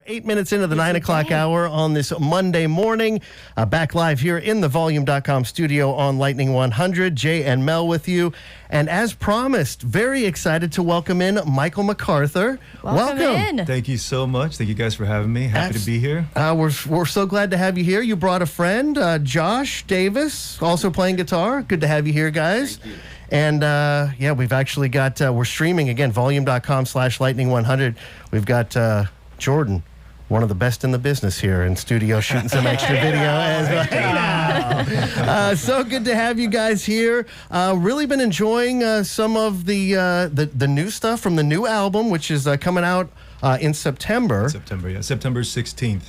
8 minutes into the 9 o'clock hour on this Monday morning. Back live here in the Volume.com studio on Lightning 100. Jay and Mel with you. And as promised, very excited to welcome in Michael McArthur. Welcome. Thank you so much. Thank you guys for having me. Happy to be here. We're so glad to have you here. You brought a friend, Josh Davis, also playing guitar. Good to have you here, guys. Thank you. And yeah, we've actually got, we're streaming again, volume.com/lightning100. We've got Jordan, one of the best in the business here in studio, shooting some extra video as well. So good to have you guys here. Really been enjoying some of the new stuff from the new album, which is coming out in September. September 16th.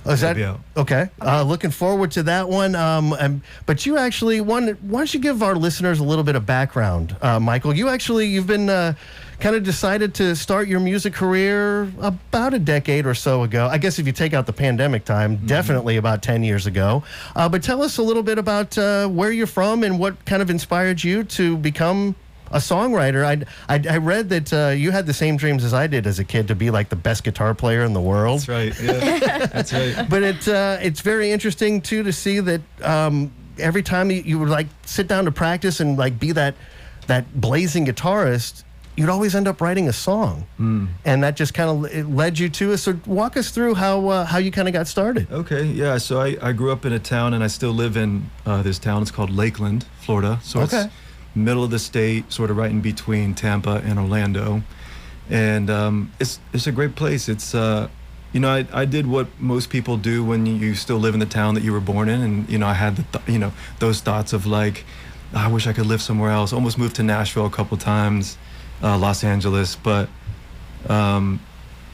Oh, is that okay? Looking forward to that one. But you actually, why don't you give our listeners a little bit of background, Michael? You've been kind of decided to start your music career about a decade or so ago. I guess if you take out the pandemic time, definitely about 10 years ago. But tell us a little bit about where you're from and what kind of inspired you to become a songwriter. I read that you had the same dreams as I did as a kid, to be like the best guitar player in the world. That's right. Yeah, that's right. But it's very interesting too to see that every time you would like sit down to practice and like be that blazing guitarist, you'd always end up writing a song, and that just kind of led you to it. So walk us through how you kind of got started. Okay. Yeah. So I grew up in a town, and I still live in this town. It's called Lakeland, Florida. So it's middle of the state, sort of right in between Tampa and Orlando, and it's a great place. It's I did what most people do when you still live in the town that you were born in, and I had those thoughts of like, I wish I could live somewhere else. Almost moved to Nashville a couple times, Los Angeles, but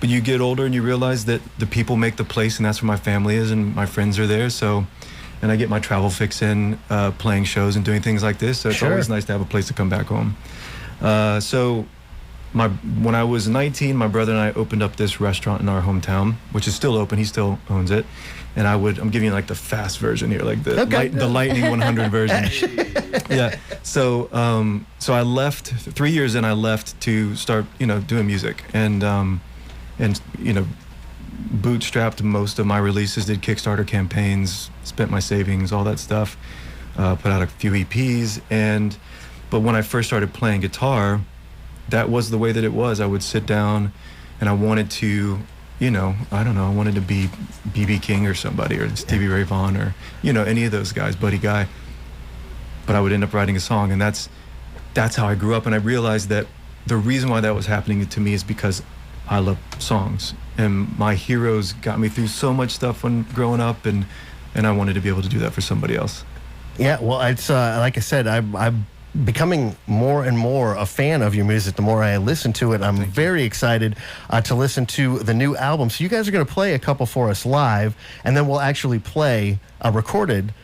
you get older and you realize that the people make the place, and that's where my family is and my friends are there. So. And I get my travel fix in playing shows and doing things like this. So it's always nice to have a place to come back home. So when I was 19, my brother and I opened up this restaurant in our hometown, which is still open. He still owns it. And I'm giving you like the fast version here, like the Lightning 100 version. Yeah. So I left 3 years in. I left to start doing music and bootstrapped most of my releases, did Kickstarter campaigns, spent my savings, all that stuff, put out a few EPs, but when I first started playing guitar, that was the way that it was. I would sit down and I wanted to, I wanted to be B.B. King or somebody, or Stevie Ray Vaughan, or, any of those guys, Buddy Guy. But I would end up writing a song, and that's how I grew up. And I realized that the reason why that was happening to me is because I love songs, and my heroes got me through so much stuff when growing up, and I wanted to be able to do that for somebody else. Yeah, well, it's like I said, I'm becoming more and more a fan of your music the more I listen to it. I'm very excited to listen to the new album. So you guys are going to play a couple for us live, and then we'll actually play a recorded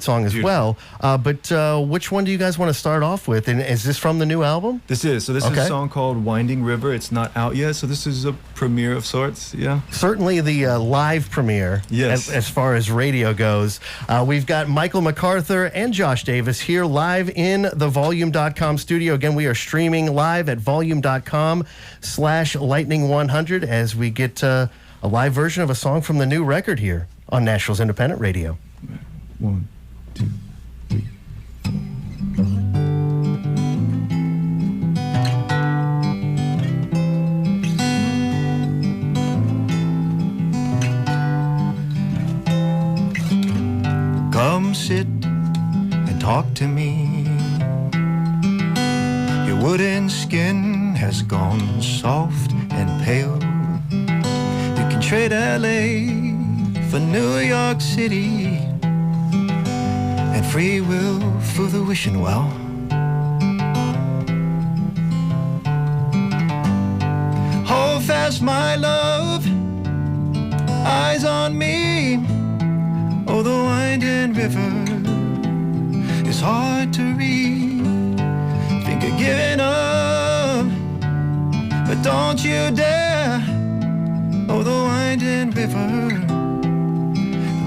song as well. But which one do you guys want to start off with? And is this from the new album? This is. So this is a song called Winding River. It's not out yet, so this is a premiere of sorts, yeah. Certainly the live premiere, yes, as far as radio goes. We've got Michael McArthur and Josh Davis here live in the Volume.com studio. Again, we are streaming live at volume.com/lightning100 as we get a live version of a song from the new record here on Nashville's Independent Radio. 1, 2, 3, 4. Come sit and talk to me. Your wooden skin has gone soft and pale. You can trade LA for New York City, and free will for the wishing well. Hold fast, my love, eyes on me. Oh, the winding river is hard to read. Think of giving up, but don't you dare. Oh, the winding river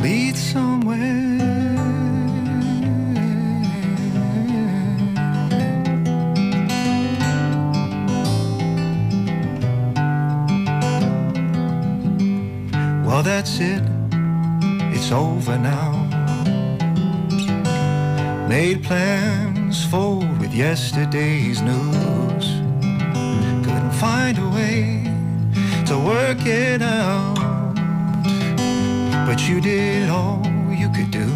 leads somewhere. Well, that's it, it's over now. Made plans forward with yesterday's news. Couldn't find a way to work it out, but you did all you could do.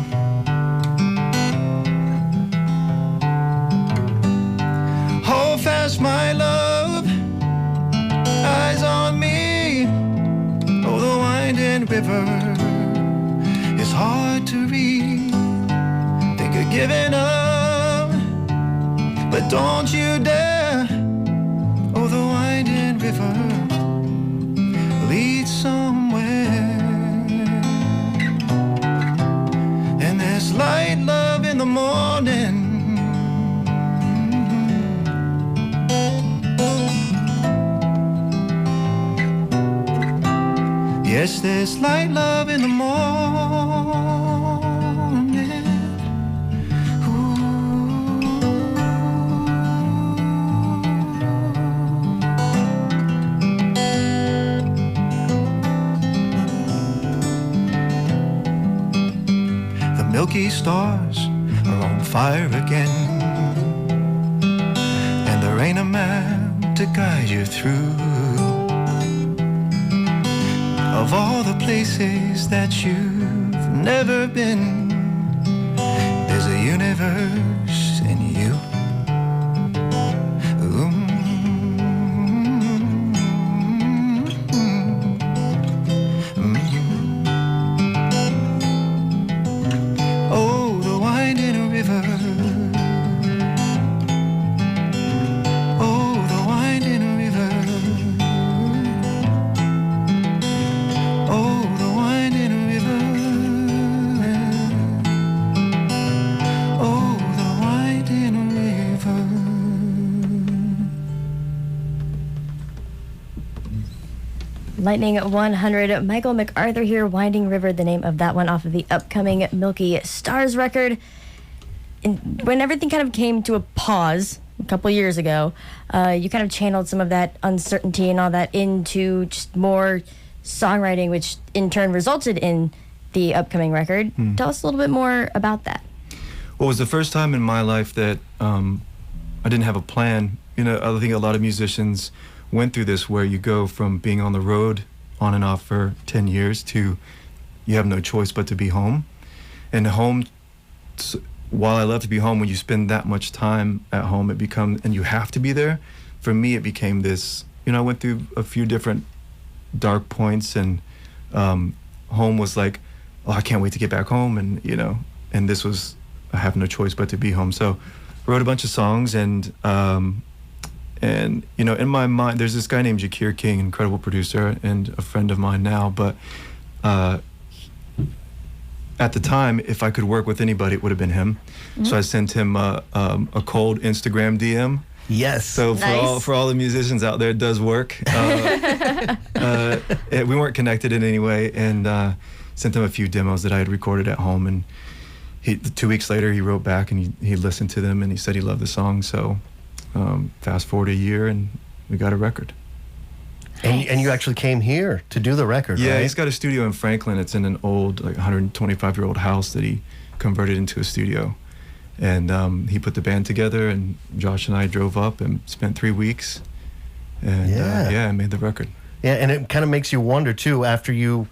Hold fast, my love, eyes on me. Oh, the winding river is hard to read. Think of giving up, but don't you dare. Oh, the winding river leads somewhere. And there's light, love in the morning. Yes, there's light, love in the morning. Ooh. The milky stars are on fire again, and there ain't a man to guide you through. Of all the places that you've never been, there's a universe in you. Ooh. Oh, the winding river. Oh, the winding river. Oh, the winding river. Oh, the winding river. Lightning 100, Michael McArthur here, Winding River, the name of that one off of the upcoming Milky Stars record. And when everything kind of came to a pause a couple years ago, you kind of channeled some of that uncertainty and all that into just more songwriting, which in turn resulted in the upcoming record. Tell us a little bit more about that. Well, it was the first time in my life that I didn't have a plan. You know, I think a lot of musicians went through this, where you go from being on the road on and off for 10 years to you have no choice but to be home. And home, while I love to be home, when you spend that much time at home, it becomes, and you have to be there. For me, it became this, you know, I went through a few different dark points, and home was like, oh, I can't wait to get back home. And, you know, and this was, I have no choice but to be home. So I wrote a bunch of songs, and you know, in my mind, there's this guy named Jakir King, incredible producer and a friend of mine now, but at the time, if I could work with anybody, it would have been him. So I sent him a cold Instagram DM. Yes. So for all the musicians out there, it does work. We weren't connected in any way, and sent him a few demos that I had recorded at home. And 2 weeks later, he wrote back, and he listened to them, and he said he loved the song. So fast forward a year, and we got a record. And you actually came here to do the record, Yeah, right? he's got a studio in Franklin. It's in an old, like 125-year-old house that he converted into a studio. And he put the band together, and Josh and I drove up and spent 3 weeks. And I made the record. Yeah, and it kind of makes you wonder too, after you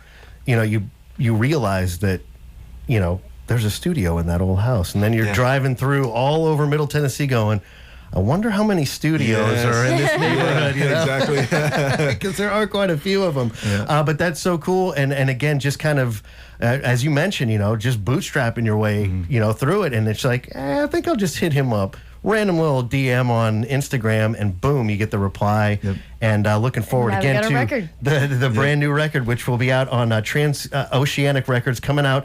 realize that, you know, there's a studio in that old house, and then you're driving through all over Middle Tennessee going, I wonder how many studios are in this neighborhood. You know? Exactly. Because there are quite a few of them. Yeah. But that's so cool. And again, just kind of, as you mentioned, you know, just bootstrapping your way, you know, through it. And it's like, I think I'll just hit him up. Random little DM on Instagram, and boom, you get the reply. Yep. And looking forward again to the brand new record, which will be out on Transoceanic Records, coming out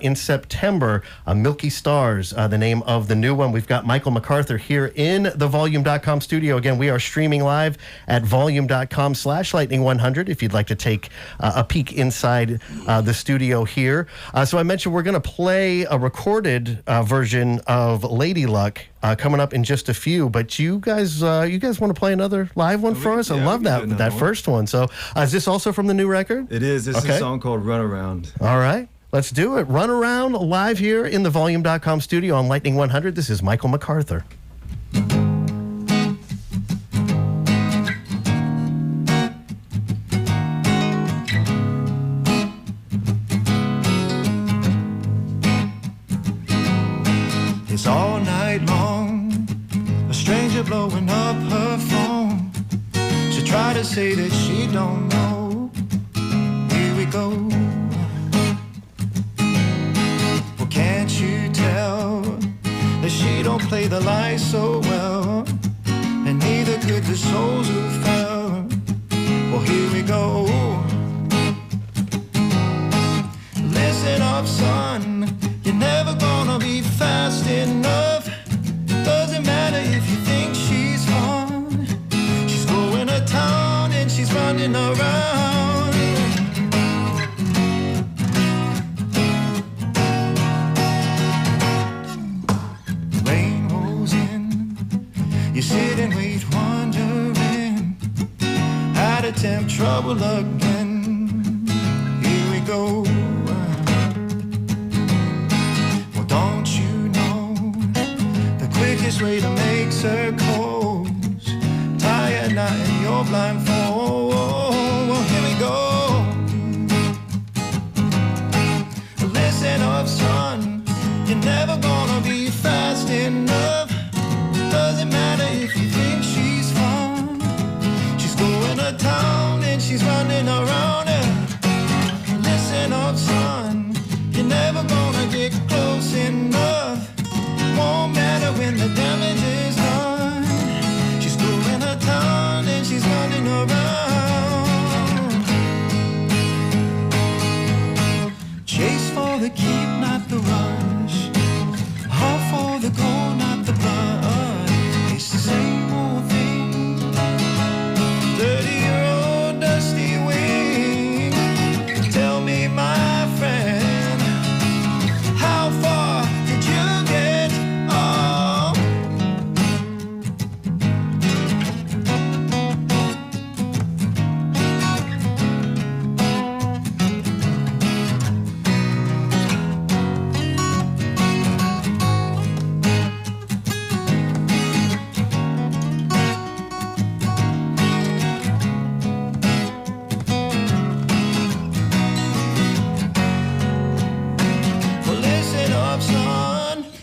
in September. Milky Stars, the name of the new one. We've got Michael McArthur here in the Volume.com studio. Again, we are streaming live at Volume.com/Lightning100 if you'd like to take a peek inside the studio here. So I mentioned we're going to play a recorded version of Lady Luck coming up in just a few, but you guys want to play another live one for us? I Yeah, love we can that do another one. first one. So is this also from the new record? It is. This is Okay. a song called Run Around. All right, let's do it. Run Around live here in the Volume.com studio on Lightning 100. This is Michael McArthur. It's all night long, a stranger blowing up her phone. She tried to say that she don't know. Here we go. Well, can't you tell that she don't play the lies so well? And neither could the souls who fell. Well, here we go. Listen up, son, you're never gonna be fast enough. Doesn't matter if you think she's fun. She's going to town and she's running around. Rain rolls in, you sit and wait wondering how to tempt trouble again. Here we go. Quickest way to make circles, tie a knot in your blindfold. Well, here we go. Listen up, son, you're never gonna be fast enough. Doesn't matter if you think she's fun. She's going to town and she's running around her. Listen up, son, you're never gonna get close enough. Won't matter when the damage is done. She's going to town and she's running around. Chase for the keep, not the rush. All for the goal, not the blood. It's the same old thing. 30-year-old dusty wing. Tell me, my friend, how far did you get?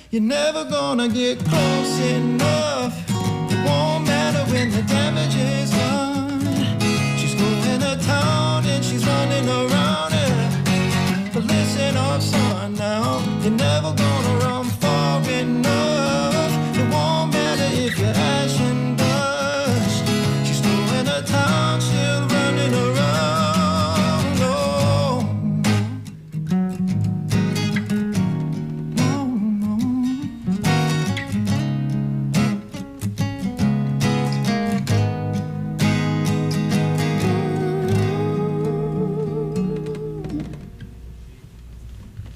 You're never gonna get close enough. It won't matter when the damage is done. She's going to town and she's running around it. But listen up, son, now. You're never gonna run far enough. It won't matter if you're ash and dust. She's going to town, still running around. Oh.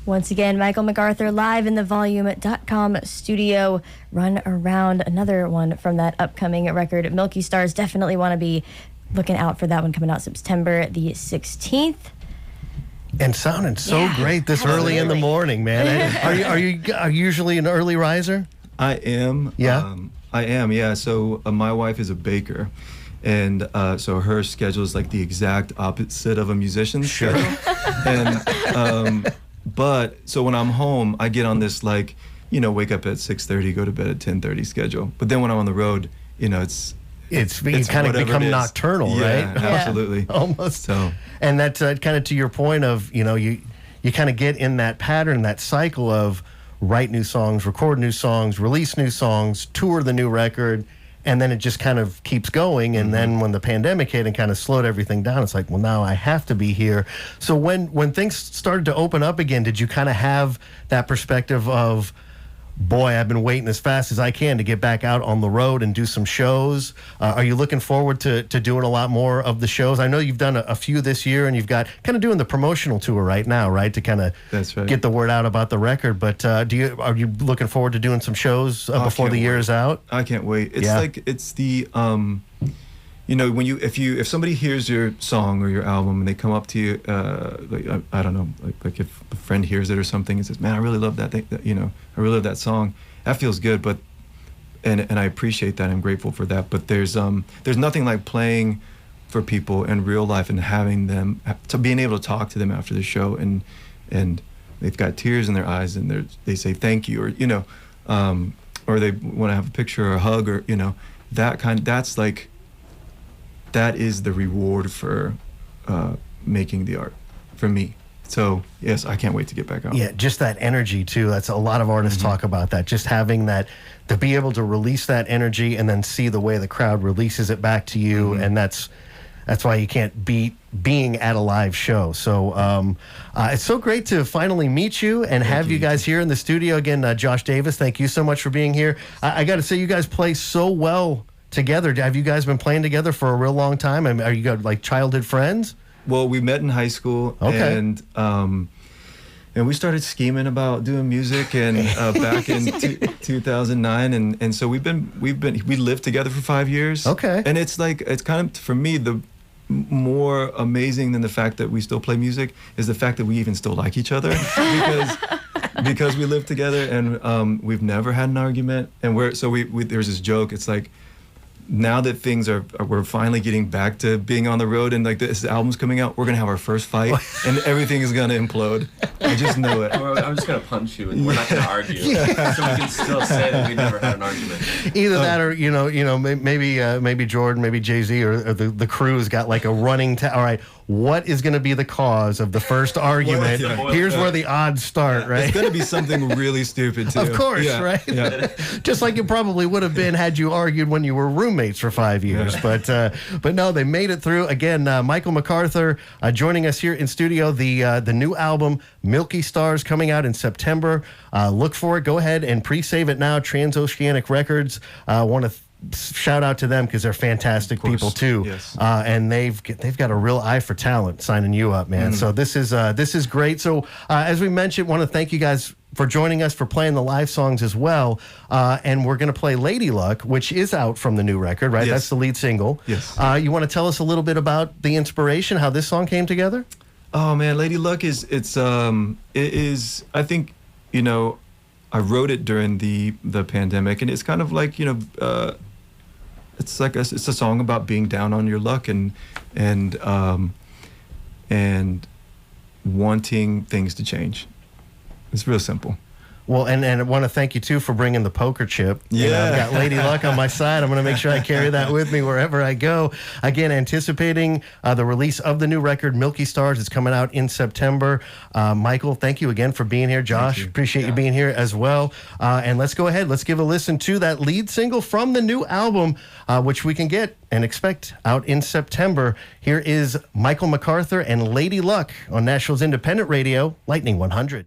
Once again, Michael McArthur live in the Volume.com studio. Run Around, another one from that upcoming record. Milky Stars, definitely want to be looking out for that one coming out September the 16th. And sounding so great this early in the Absolutely. morning, man. Are you usually an early riser? I am. Yeah? I am, yeah. So my wife is a baker. And so her schedule is like the exact opposite of a musician's Sure. schedule. And but so when I'm home, I get on this like, wake up at 6:30, go to bed at 10:30 schedule. But then when I'm on the road, you kind of become whatever it is. nocturnal, Yeah, right? absolutely. Almost. So And that's kind of to your point of, you kind of get in that pattern, that cycle of write new songs, record new songs, release new songs, tour the new record, and then it just kind of keeps going. And then when the pandemic hit and kind of slowed everything down, it's like, well, now I have to be here. So when things started to open up again, did you kind of have that perspective of, boy, I've been waiting as fast as I can to get back out on the road and do some shows? Are you looking forward to doing a lot more of the shows? I know you've done a few this year, and you've got kind of doing the promotional tour right now, right, to kind of That's right. get the word out about the record. But are you looking forward to doing some shows before can't the year wait. is out? I can't wait. It's Yeah. like it's the you know, when if somebody hears your song or your album and they come up to you, like I don't know, like if a friend hears it or something and says, "Man, I really love that thing," you know, I really love that song. That feels good, but and I appreciate that. I'm grateful for that. But there's nothing like playing for people in real life and having them to being able to talk to them after the show and they've got tears in their eyes and they say thank you, or you know, or they want to have a picture or a hug, or you know, that's like, that is the reward for making the art for me. So yes, I can't wait to get back out. Yeah, just that energy too. That's a lot of artists talk about that. Just having that, to be able to release that energy and then see the way the crowd releases it back to you, and that's why you can't beat being at a live show. So it's so great to finally meet you and have you guys here in the studio again. Josh Davis, thank you so much for being here. I got to say, you guys play so well together. Have you guys been playing together for a real long time? I mean, are you guys like childhood friends? Well, we met in high school, and we started scheming about doing music, and back in 2009, and so we lived together for 5 years. Okay, and it's kind of, for me, the more amazing than the fact that we still play music is the fact that we even still like each other, because we live together, and we've never had an argument, and there's this joke. It's like, now that we're finally getting back to being on the road and like this album's coming out, we're gonna have our first fight and everything is gonna implode. I just know it. I'm just gonna punch you and we're not gonna argue, so we can still say that we never had an argument. Either that, or maybe Jordan, maybe Jay-Z, or the crew's got like a running. All right, what is going to be the cause of the first argument? Here's where the odds start, right? It's going to be something really stupid, too. Of course, right? Yeah. Just like it probably would have been had you argued when you were roommates for 5 years. Yeah. But no, they made it through. Again, Michael McArthur joining us here in studio. The new album, Milky Stars, coming out in September. Look for it. Go ahead and pre-save it now. Transoceanic Records. Want to shout out to them because they're fantastic people too. Yes. And they've got a real eye for talent signing you up, man. So this is great. So as we mentioned, want to thank you guys for joining us, for playing the live songs as well. And we're going to play Lady Luck, which is out from the new record, right? Yes. That's the lead single. Yes. You want to tell us a little bit about the inspiration, how this song came together? Oh man, Lady Luck it is, I think, you know, I wrote it during the pandemic, and it's kind of like, you know, it's a song about being down on your luck and wanting things to change. It's real simple. Well, and I want to thank you, too, for bringing the poker chip. Yeah. You know, I've got Lady Luck on my side. I'm going to make sure I carry that with me wherever I go. Again, anticipating the release of the new record, Milky Stars. It's coming out in September. Michael, thank you again for being here. Josh, appreciate you being here as well. And let's go ahead. Let's give a listen to that lead single from the new album, which we can get and expect out in September. Here is Michael McArthur and Lady Luck on Nashville's independent radio, Lightning 100.